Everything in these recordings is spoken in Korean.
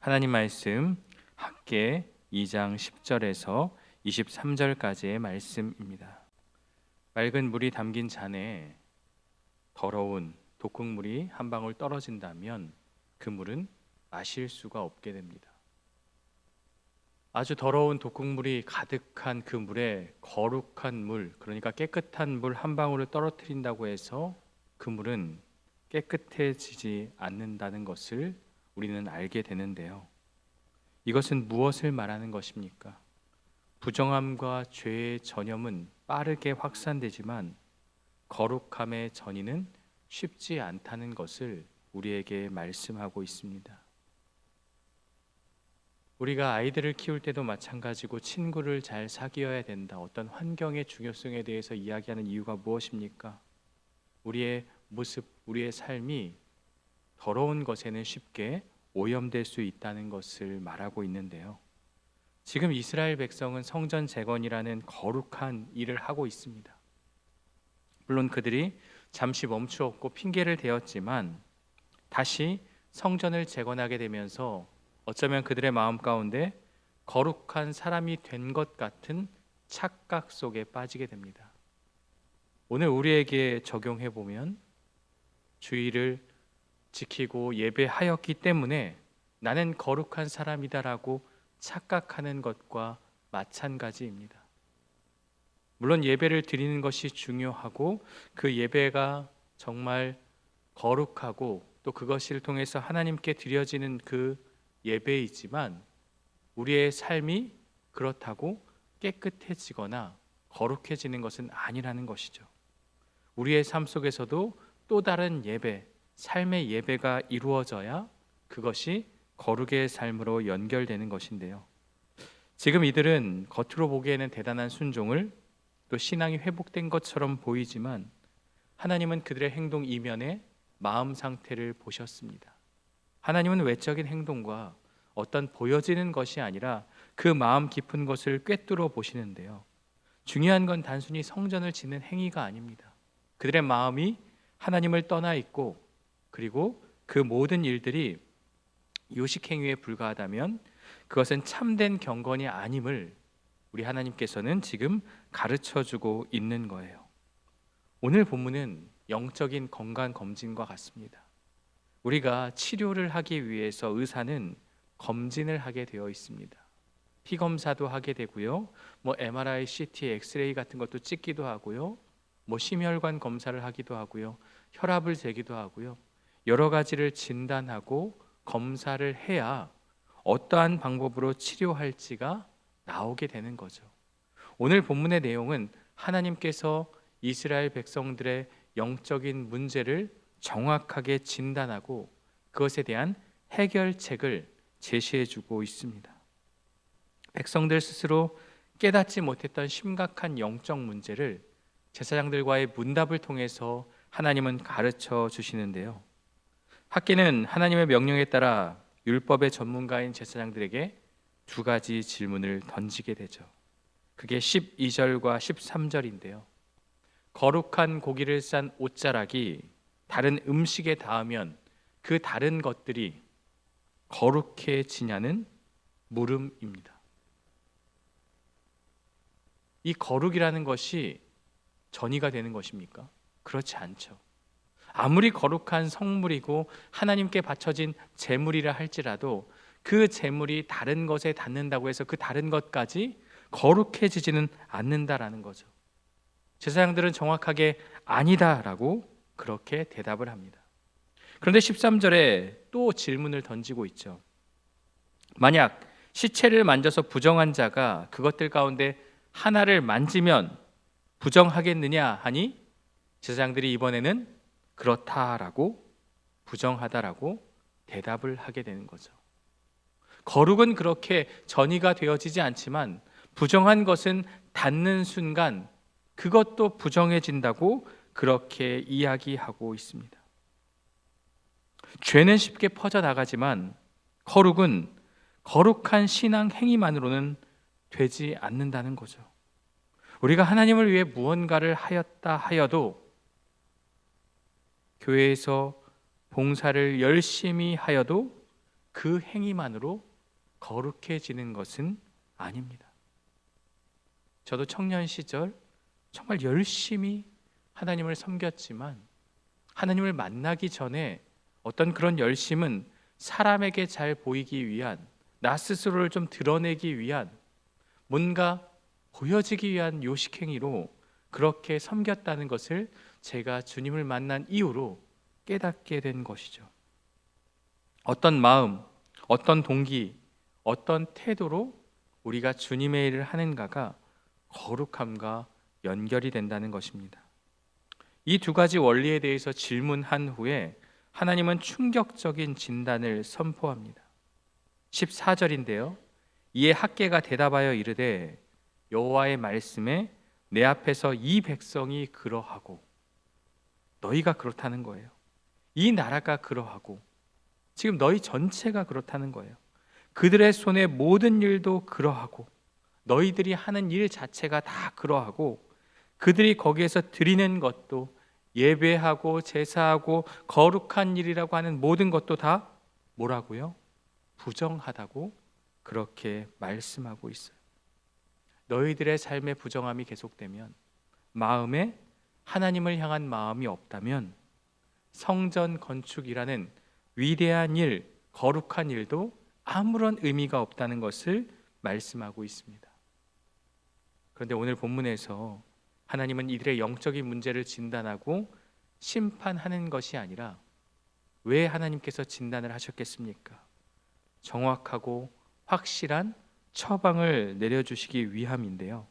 하나님 말씀 학개 2장 10절에서 23절까지의 말씀입니다. 맑은 물이 담긴 잔에 더러운 독극물이 한 방울 떨어진다면 그 물은 마실 수가 없게 됩니다. 아주 더러운 독극물이 가득한 그 물에 거룩한 물, 그러니까 깨끗한 물 한 방울을 떨어뜨린다고 해서 그 물은 깨끗해지지 않는다는 것을 우리는 알게 되는데요. 이것은 무엇을 말하는 것입니까? 부정함과 죄의 전염은 빠르게 확산되지만 거룩함의 전이는 쉽지 않다는 것을 우리에게 말씀하고 있습니다. 우리가 아이들을 키울 때도 마찬가지고 친구를 잘 사귀어야 된다. 어떤 환경의 중요성에 대해서 이야기하는 이유가 무엇입니까? 우리의 모습, 우리의 삶이 더러운 것에는 쉽게 오염될 수 있다는 것을 말하고 있는데요. 지금 이스라엘 백성은 성전 재건이라는 거룩한 일을 하고 있습니다. 물론 그들이 잠시 멈추었고 핑계를 대었지만 다시 성전을 재건하게 되면서 어쩌면 그들의 마음 가운데 거룩한 사람이 된 것 같은 착각 속에 빠지게 됩니다. 오늘 우리에게 적용해 보면 주의를 지키고 예배하였기 때문에 나는 거룩한 사람이다라고 착각하는 것과 마찬가지입니다. 물론 예배를 드리는 것이 중요하고 그 예배가 정말 거룩하고 또 그것을 통해서 하나님께 드려지는 그 예배이지만 우리의 삶이 그렇다고 깨끗해지거나 거룩해지는 것은 아니라는 것이죠. 우리의 삶 속에서도 또 다른 예배, 삶의 예배가 이루어져야 그것이 거룩의 삶으로 연결되는 것인데요. 지금 이들은 겉으로 보기에는 대단한 순종을 또 신앙이 회복된 것처럼 보이지만 하나님은 그들의 행동 이면에 마음 상태를 보셨습니다. 하나님은 외적인 행동과 어떤 보여지는 것이 아니라 그 마음 깊은 것을 꿰뚫어 보시는데요. 중요한 건 단순히 성전을 짓는 행위가 아닙니다. 그들의 마음이 하나님을 떠나 있고 그리고 그 모든 일들이 요식행위에 불과하다면 그것은 참된 경건이 아님을 우리 하나님께서는 지금 가르쳐주고 있는 거예요. 오늘 본문은 영적인 건강검진과 같습니다. 우리가 치료를 하기 위해서 의사는 검진을 하게 되어 있습니다. 피검사도 하게 되고요. MRI, CT, 엑스레이 같은 것도 찍기도 하고요. 심혈관 검사를 하기도 하고요. 혈압을 재기도 하고요. 여러 가지를 진단하고 검사를 해야 어떠한 방법으로 치료할지가 나오게 되는 거죠. 오늘 본문의 내용은 하나님께서 이스라엘 백성들의 영적인 문제를 정확하게 진단하고 그것에 대한 해결책을 제시해주고 있습니다. 백성들 스스로 깨닫지 못했던 심각한 영적 문제를 제사장들과의 문답을 통해서 하나님은 가르쳐 주시는데요. 학개는 하나님의 명령에 따라 율법의 전문가인 제사장들에게 두 가지 질문을 던지게 되죠. 그게 12절과 13절인데요. 거룩한 고기를 싼 옷자락이 다른 음식에 닿으면 그 다른 것들이 거룩해지냐는 물음입니다. 이 거룩이라는 것이 전이가 되는 것입니까? 그렇지 않죠. 아무리 거룩한 성물이고 하나님께 바쳐진 제물이라 할지라도 그 제물이 다른 것에 닿는다고 해서 그 다른 것까지 거룩해지지는 않는다라는 거죠. 제사장들은 정확하게 아니다라고 그렇게 대답을 합니다. 그런데 13절에 또 질문을 던지고 있죠. 만약 시체를 만져서 부정한 자가 그것들 가운데 하나를 만지면 부정하겠느냐 하니 제사장들이 이번에는 그렇다라고 부정하다라고 대답을 하게 되는 거죠. 거룩은 그렇게 전이가 되어지지 않지만 부정한 것은 닿는 순간 그것도 부정해진다고 그렇게 이야기하고 있습니다. 죄는 쉽게 퍼져나가지만 거룩은 거룩한 신앙 행위만으로는 되지 않는다는 거죠. 우리가 하나님을 위해 무언가를 하였다 하여도 교회에서 봉사를 열심히 하여도 그 행위만으로 거룩해지는 것은 아닙니다. 저도 청년 시절 정말 열심히 하나님을 섬겼지만 하나님을 만나기 전에 어떤 그런 열심은 사람에게 잘 보이기 위한, 나 스스로를 좀 드러내기 위한, 뭔가 보여지기 위한 요식행위로 그렇게 섬겼다는 것을 제가 주님을 만난 이후로 깨닫게 된 것이죠. 어떤 마음, 어떤 동기, 어떤 태도로 우리가 주님의 일을 하는가가 거룩함과 연결이 된다는 것입니다. 이 두 가지 원리에 대해서 질문한 후에 하나님은 충격적인 진단을 선포합니다. 14절인데요. 이에 학개가 대답하여 이르되 여호와의 말씀에 내 앞에서 이 백성이 그러하고, 너희가 그렇다는 거예요. 이 나라가 그러하고 지금 너희 전체가 그렇다는 거예요. 그들의 손의 모든 일도 그러하고 너희들이 하는 일 자체가 다 그러하고 그들이 거기에서 드리는 것도 예배하고 제사하고 거룩한 일이라고 하는 모든 것도 다 뭐라고요? 부정하다고 그렇게 말씀하고 있어요. 너희들의 삶의 부정함이 계속되면, 마음에 하나님을 향한 마음이 없다면 성전 건축이라는 위대한 일, 거룩한 일도 아무런 의미가 없다는 것을 말씀하고 있습니다. 그런데 오늘 본문에서 하나님은 이들의 영적인 문제를 진단하고 심판하는 것이 아니라, 왜 하나님께서 진단을 하셨겠습니까? 정확하고 확실한 처방을 내려주시기 위함인데요.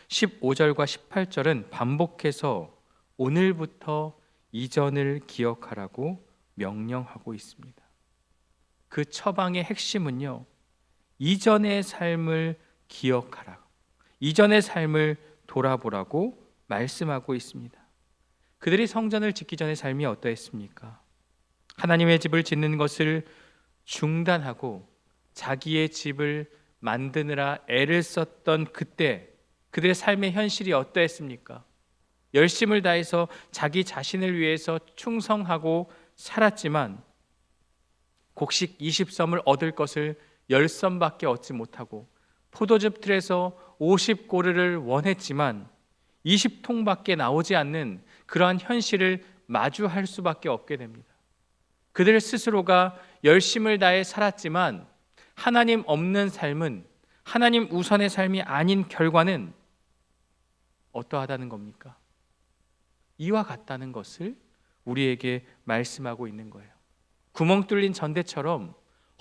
15절과 18절은 반복해서 오늘부터 이전을 기억하라고 명령하고 있습니다. 그 처방의 핵심은요, 이전의 삶을 기억하라, 이전의 삶을 돌아보라고 말씀하고 있습니다. 그들이 성전을 짓기 전의 삶이 어떠했습니까? 하나님의 집을 짓는 것을 중단하고 자기의 집을 만드느라 애를 썼던 그때 그들의 삶의 현실이 어떠했습니까? 열심을 다해서 자기 자신을 위해서 충성하고 살았지만 곡식 20섬을 얻을 것을 10섬밖에 얻지 못하고 포도즙 틀에서 50고르를 원했지만 20통밖에 나오지 않는 그러한 현실을 마주할 수밖에 없게 됩니다. 그들 스스로가 열심을 다해 살았지만 하나님 없는 삶은, 하나님 우선의 삶이 아닌 결과는 어떠하다는 겁니까? 이와 같다는 것을 우리에게 말씀하고 있는 거예요. 구멍 뚫린 전대처럼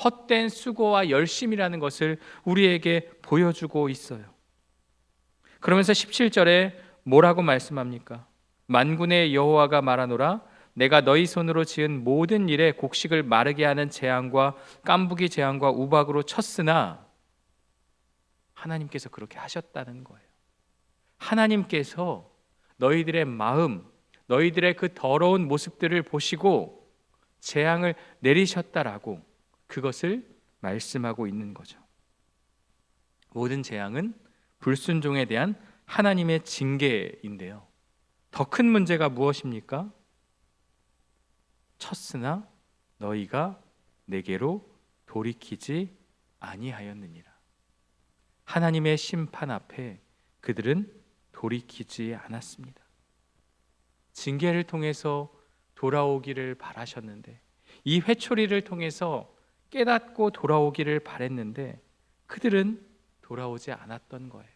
헛된 수고와 열심이라는 것을 우리에게 보여주고 있어요. 그러면서 17절에 뭐라고 말씀합니까? 만군의 여호와가 말하노라, 내가 너희 손으로 지은 모든 일에 곡식을 마르게 하는 재앙과 깐부기 재앙과 우박으로 쳤으나, 하나님께서 그렇게 하셨다는 거예요. 하나님께서 너희들의 마음, 너희들의 그 더러운 모습들을 보시고 재앙을 내리셨다라고 그것을 말씀하고 있는 거죠. 모든 재앙은 불순종에 대한 하나님의 징계인데요. 더 큰 문제가 무엇입니까? 쳤으나 너희가 내게로 돌이키지 아니하였느니라. 하나님의 심판 앞에 그들은 돌이키지 않았습니다. 징계를 통해서 돌아오기를 바라셨는데, 이 회초리를 통해서 깨닫고 돌아오기를 바랬는데 그들은 돌아오지 않았던 거예요.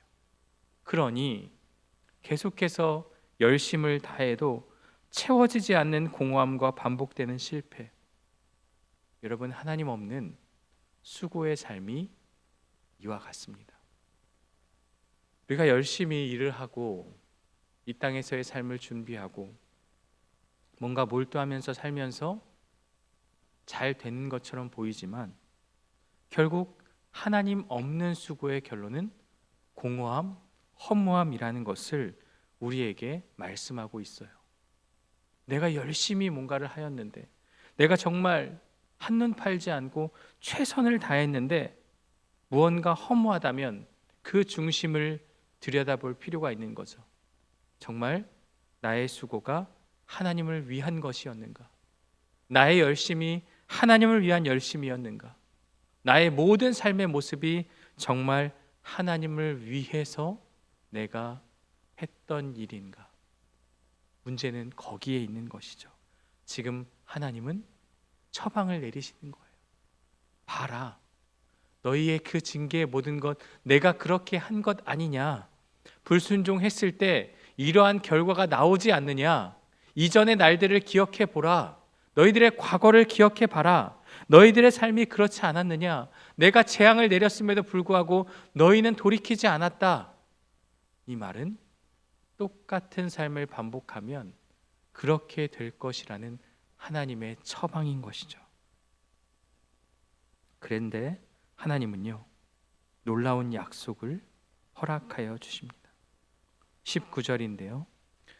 그러니 계속해서 열심을 다해도 채워지지 않는 공허함과 반복되는 실패. 여러분, 하나님 없는 수고의 삶이 이와 같습니다. 우리가 열심히 일을 하고 이 땅에서의 삶을 준비하고 뭔가 몰두하면서 살면서 잘 되는 것처럼 보이지만 결국 하나님 없는 수고의 결론은 공허함, 허무함이라는 것을 우리에게 말씀하고 있어요. 내가 열심히 뭔가를 하였는데, 내가 정말 한눈 팔지 않고 최선을 다했는데 무언가 허무하다면 그 중심을 들여다볼 필요가 있는 거죠. 정말 나의 수고가 하나님을 위한 것이었는가? 나의 열심이 하나님을 위한 열심이었는가? 나의 모든 삶의 모습이 정말 하나님을 위해서 내가 했던 일인가? 문제는 거기에 있는 것이죠. 지금 하나님은 처방을 내리시는 거예요. 봐라, 너희의 그 징계의 모든 것 내가 그렇게 한 것 아니냐? 불순종했을 때 이러한 결과가 나오지 않느냐? 이전의 날들을 기억해 보라. 너희들의 과거를 기억해 봐라. 너희들의 삶이 그렇지 않았느냐? 내가 재앙을 내렸음에도 불구하고 너희는 돌이키지 않았다. 이 말은 똑같은 삶을 반복하면 그렇게 될 것이라는 하나님의 처방인 것이죠. 그런데 하나님은요, 놀라운 약속을 허락하여 주십니다. 19절인데요.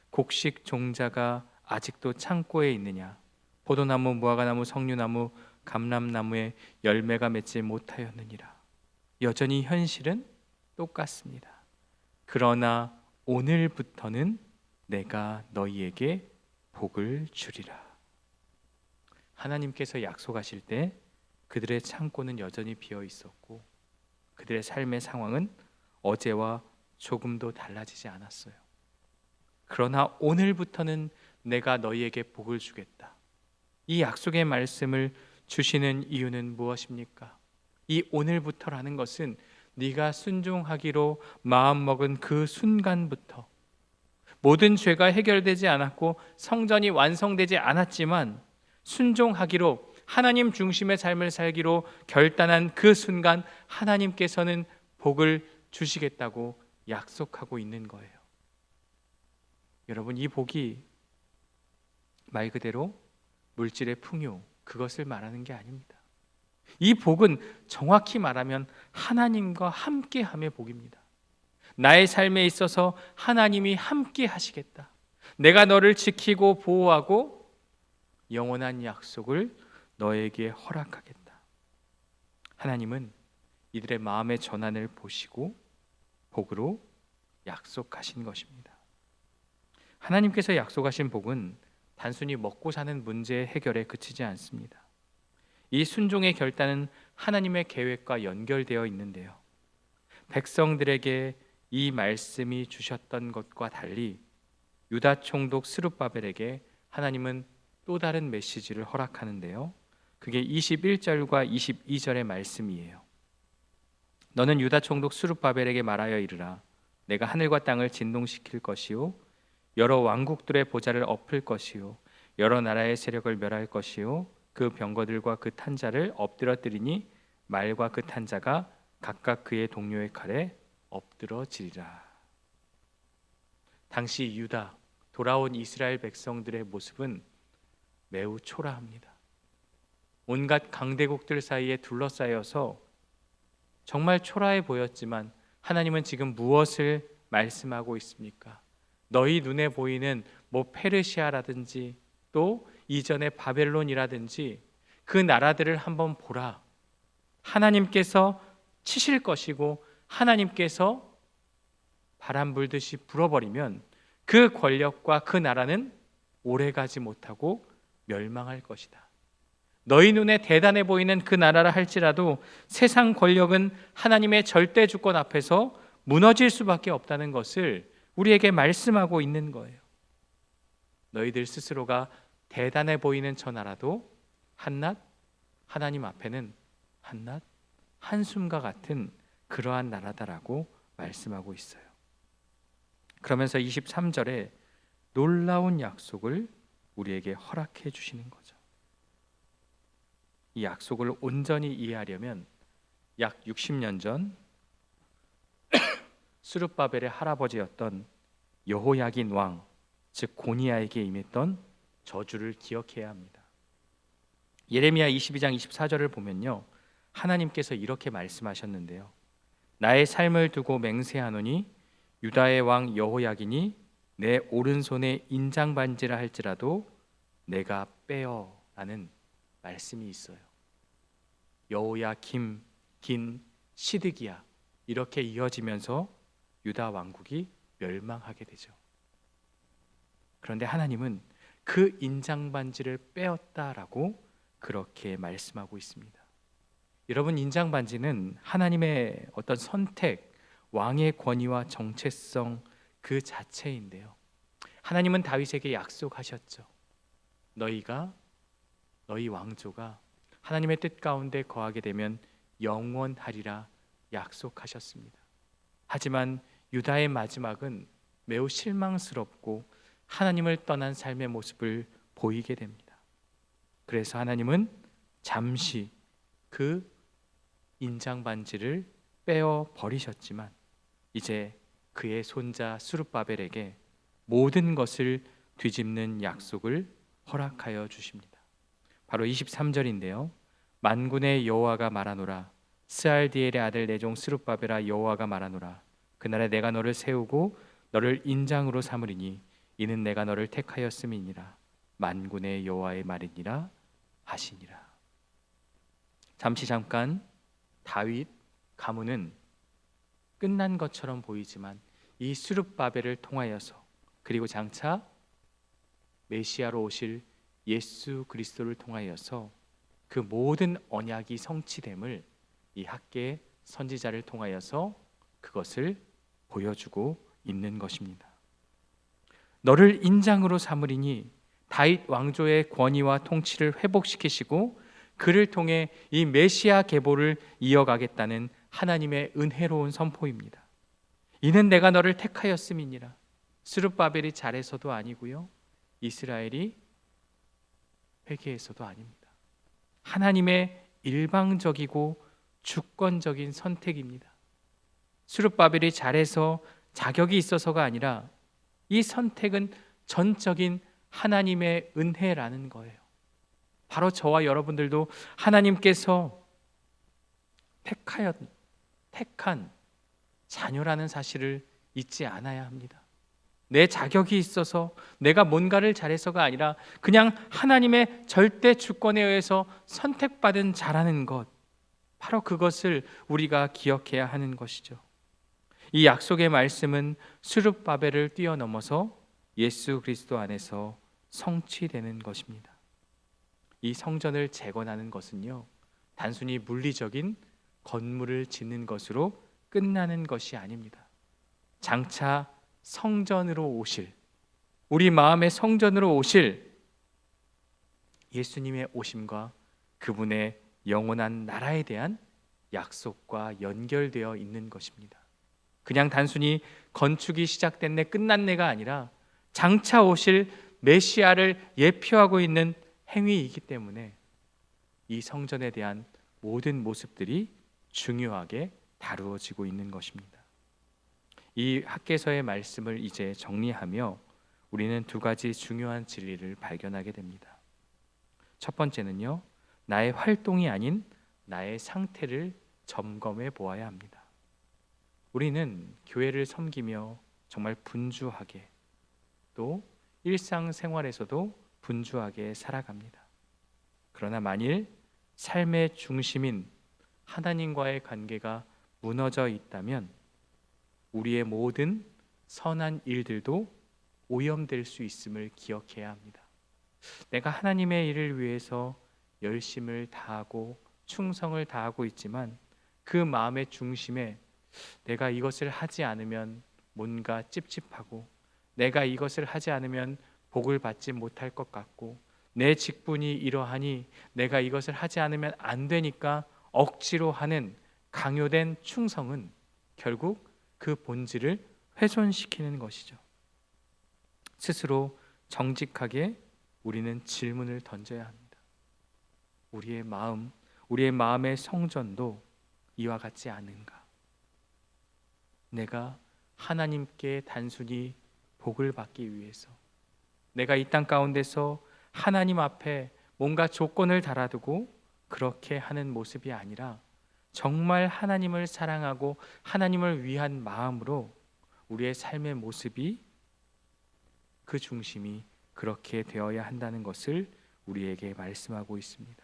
곡식 종자가 아직도 창고에 있느냐? 포도나무, 무화과나무, 석류나무, 감람나무에 열매가 맺지 못하였느니라. 여전히 현실은 똑같습니다. 그러나 오늘부터는 내가 너희에게 복을 주리라. 하나님께서 약속하실 때 그들의 창고는 여전히 비어 있었고 그들의 삶의 상황은 어제와 조금도 달라지지 않았어요. 그러나 오늘부터는 내가 너희에게 복을 주겠다. 이 약속의 말씀을 주시는 이유는 무엇입니까? 이 오늘부터라는 것은 네가 순종하기로 마음먹은 그 순간부터 모든 죄가 해결되지 않았고 성전이 완성되지 않았지만 순종하기로 하나님 중심의 삶을 살기로 결단한 그 순간 하나님께서는 복을 주시겠다고 약속하고 있는 거예요. 여러분, 이 복이 말 그대로 물질의 풍요, 그것을 말하는 게 아닙니다. 이 복은 정확히 말하면 하나님과 함께함의 복입니다. 나의 삶에 있어서 하나님이 함께 하시겠다. 내가 너를 지키고 보호하고 영원한 약속을 너에게 허락하겠다. 하나님은 이들의 마음의 전환을 보시고 복으로 약속하신 것입니다. 하나님께서 약속하신 복은 단순히 먹고 사는 문제 해결에 그치지 않습니다. 이 순종의 결단은 하나님의 계획과 연결되어 있는데요. 백성들에게 이 말씀이 주셨던 것과 달리 유다 총독 스룹바벨에게 하나님은 또 다른 메시지를 허락하는데요. 그게 21절과 22절의 말씀이에요. 너는 유다 총독 스룹바벨에게 말하여 이르라. 내가 하늘과 땅을 진동시킬 것이요 여러 왕국들의 보좌를 엎을 것이요 여러 나라의 세력을 멸할 것이요 그 병거들과 그 탄자를 엎드러뜨리니 말과 그 탄자가 각각 그의 동료의 칼에 엎드러지리라. 당시 유다 돌아온 이스라엘 백성들의 모습은 매우 초라합니다. 온갖 강대국들 사이에 둘러싸여서 정말 초라해 보였지만 하나님은 지금 무엇을 말씀하고 있습니까? 너희 눈에 보이는 페르시아라든지 또 이전의 바벨론이라든지 그 나라들을 한번 보라. 하나님께서 치실 것이고 하나님께서 바람 불듯이 불어버리면 그 권력과 그 나라는 오래가지 못하고 멸망할 것이다. 너희 눈에 대단해 보이는 그 나라라 할지라도 세상 권력은 하나님의 절대 주권 앞에서 무너질 수밖에 없다는 것을 우리에게 말씀하고 있는 거예요. 너희들 스스로가 대단해 보이는 저 나라도 한낱 하나님 앞에는 한낱 한숨과 같은 그러한 나라다라고 말씀하고 있어요. 그러면서 23절에 놀라운 약속을 우리에게 허락해 주시는 거죠. 이 약속을 온전히 이해하려면 약 60년 전 스룹바벨의 할아버지였던 여호야긴 왕, 즉 고니야에게 임했던 저주를 기억해야 합니다. 예레미야 22장 24절을 보면요, 하나님께서 이렇게 말씀하셨는데요. 나의 삶을 두고 맹세하노니 유다의 왕 여호야긴이 내 오른손에 인장반지라 할지라도 내가 빼어라는 말씀이 있어요. 여호야김, 긴, 시드기야 이렇게 이어지면서 유다 왕국이 멸망하게 되죠. 그런데 하나님은 그 인장반지를 빼었다라고 그렇게 말씀하고 있습니다. 여러분, 인장 반지는 하나님의 어떤 선택, 왕의 권위와 정체성 그 자체인데요. 하나님은 다윗에게 약속하셨죠. 너희 왕조가 하나님의 뜻 가운데 거하게 되면 영원하리라 약속하셨습니다. 하지만 유다의 마지막은 매우 실망스럽고 하나님을 떠난 삶의 모습을 보이게 됩니다. 그래서 하나님은 잠시 그 인장 반지를 빼어 버리셨지만 이제 그의 손자 스룹바벨에게 모든 것을 뒤집는 약속을 허락하여 주십니다. 바로 23절인데요. 만군의 여호와가 말하노라, 스알디엘의 아들 내 종 스룹바벨아, 여호와가 말하노라, 그날에 내가 너를 세우고 너를 인장으로 삼으리니 이는 내가 너를 택하였음이니라, 만군의 여호와의 말이니라 하시니라. 잠깐 다윗 가문은 끝난 것처럼 보이지만 이 스룹바벨을 통하여서, 그리고 장차 메시아로 오실 예수 그리스도를 통하여서 그 모든 언약이 성취됨을 이 학개 선지자를 통하여서 그것을 보여주고 있는 것입니다. 너를 인장으로 삼으리니 다윗 왕조의 권위와 통치를 회복시키시고 그를 통해 이 메시아 계보를 이어가겠다는 하나님의 은혜로운 선포입니다. 이는 내가 너를 택하였음이니라. 스룹바벨이 잘해서도 아니고요, 이스라엘이 회개해서도 아닙니다. 하나님의 일방적이고 주권적인 선택입니다. 스룹바벨이 잘해서 자격이 있어서가 아니라 이 선택은 전적인 하나님의 은혜라는 거예요. 바로 저와 여러분들도 하나님께서 택한 자녀라는 사실을 잊지 않아야 합니다. 내 자격이 있어서 내가 뭔가를 잘해서가 아니라 그냥 하나님의 절대 주권에 의해서 선택받은 자라는 것, 바로 그것을 우리가 기억해야 하는 것이죠. 이 약속의 말씀은 스룹바벨을 뛰어넘어서 예수 그리스도 안에서 성취되는 것입니다. 이 성전을 재건하는 것은요, 단순히 물리적인 건물을 짓는 것으로 끝나는 것이 아닙니다. 장차 성전으로 오실, 우리 마음의 성전으로 오실 예수님의 오심과 그분의 영원한 나라에 대한 약속과 연결되어 있는 것입니다. 그냥 단순히 건축이 시작된 내 끝난 내가 아니라 장차 오실 메시아를 예표하고 있는 행위이기 때문에 이 성전에 대한 모든 모습들이 중요하게 다루어지고 있는 것입니다. 이 학개서의 말씀을 이제 정리하며 우리는 두 가지 중요한 진리를 발견하게 됩니다. 첫 번째는요, 나의 활동이 아닌 나의 상태를 점검해 보아야 합니다. 우리는 교회를 섬기며 정말 분주하게, 또 일상생활에서도 분주하게 살아갑니다. 그러나 만일 삶의 중심인 하나님과의 관계가 무너져 있다면 우리의 모든 선한 일들도 오염될 수 있음을 기억해야 합니다. 내가 하나님의 일을 위해서 열심을 다하고 충성을 다하고 있지만 그 마음의 중심에 내가 이것을 하지 않으면 뭔가 찝찝하고, 내가 이것을 하지 않으면 복을 받지 못할 것 같고, 내 직분이 이러하니 내가 이것을 하지 않으면 안 되니까 억지로 하는 강요된 충성은 결국 그 본질을 훼손시키는 것이죠. 스스로 정직하게 우리는 질문을 던져야 합니다. 우리의 마음의 성전도 이와 같지 않은가? 내가 하나님께 단순히 복을 받기 위해서, 내가 이 땅 가운데서 하나님 앞에 뭔가 조건을 달아두고 그렇게 하는 모습이 아니라 정말 하나님을 사랑하고 하나님을 위한 마음으로 우리의 삶의 모습이, 그 중심이 그렇게 되어야 한다는 것을 우리에게 말씀하고 있습니다.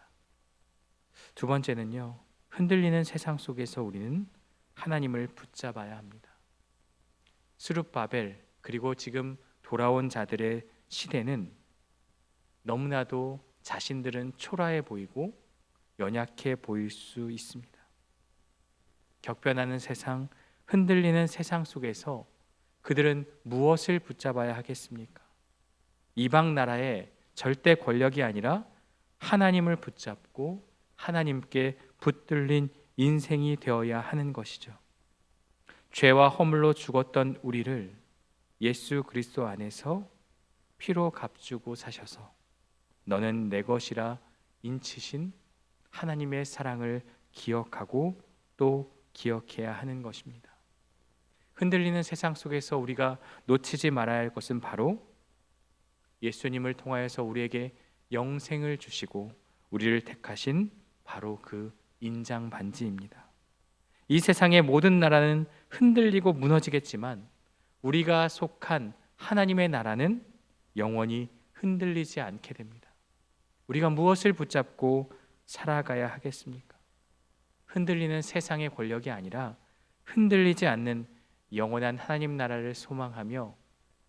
두 번째는요, 흔들리는 세상 속에서 우리는 하나님을 붙잡아야 합니다. 스룹바벨 그리고 지금 돌아온 자들의 시대는 너무나도 자신들은 초라해 보이고 연약해 보일 수 있습니다. 격변하는 세상, 흔들리는 세상 속에서 그들은 무엇을 붙잡아야 하겠습니까? 이방 나라의 절대 권력이 아니라 하나님을 붙잡고 하나님께 붙들린 인생이 되어야 하는 것이죠. 죄와 허물로 죽었던 우리를 예수 그리스도 안에서 피로 값주고 사셔서 너는 내 것이라 인치신 하나님의 사랑을 기억하고 또 기억해야 하는 것입니다. 흔들리는 세상 속에서 우리가 놓치지 말아야 할 것은 바로 예수님을 통하여서 우리에게 영생을 주시고 우리를 택하신 바로 그 인장 반지입니다. 이 세상의 모든 나라는 흔들리고 무너지겠지만 우리가 속한 하나님의 나라는 영원히 흔들리지 않게 됩니다. 우리가 무엇을 붙잡고 살아가야 하겠습니까? 흔들리는 세상의 권력이 아니라 흔들리지 않는 영원한 하나님 나라를 소망하며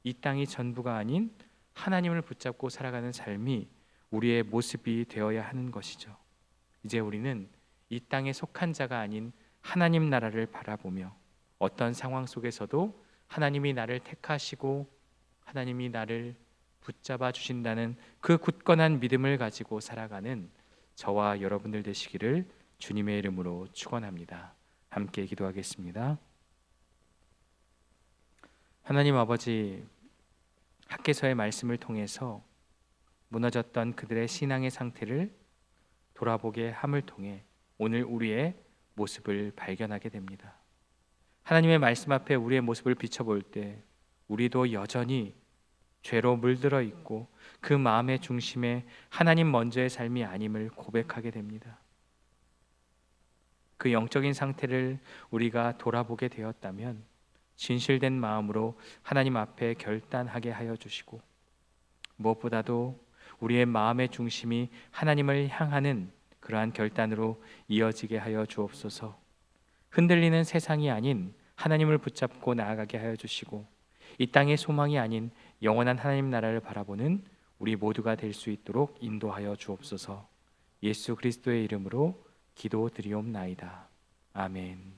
이 땅이 전부가 아닌 하나님을 붙잡고 살아가는 삶이 우리의 모습이 되어야 하는 것이죠. 이제 우리는 이 땅에 속한 자가 아닌 하나님 나라를 바라보며 어떤 상황 속에서도 하나님이 나를 택하시고 하나님이 나를 붙잡아 주신다는 그 굳건한 믿음을 가지고 살아가는 저와 여러분들 되시기를 주님의 이름으로 축원합니다. 함께 기도하겠습니다. 하나님 아버지, 학개서의 말씀을 통해서 무너졌던 그들의 신앙의 상태를 돌아보게 함을 통해 오늘 우리의 모습을 발견하게 됩니다. 하나님의 말씀 앞에 우리의 모습을 비춰볼 때 우리도 여전히 죄로 물들어 있고 그 마음의 중심에 하나님 먼저의 삶이 아님을 고백하게 됩니다. 그 영적인 상태를 우리가 돌아보게 되었다면 진실된 마음으로 하나님 앞에 결단하게 하여 주시고 무엇보다도 우리의 마음의 중심이 하나님을 향하는 그러한 결단으로 이어지게 하여 주옵소서. 흔들리는 세상이 아닌 하나님을 붙잡고 나아가게 하여 주시고 이 땅의 소망이 아닌 영원한 하나님 나라를 바라보는 우리 모두가 될 수 있도록 인도하여 주옵소서. 예수 그리스도의 이름으로 기도드리옵나이다. 아멘.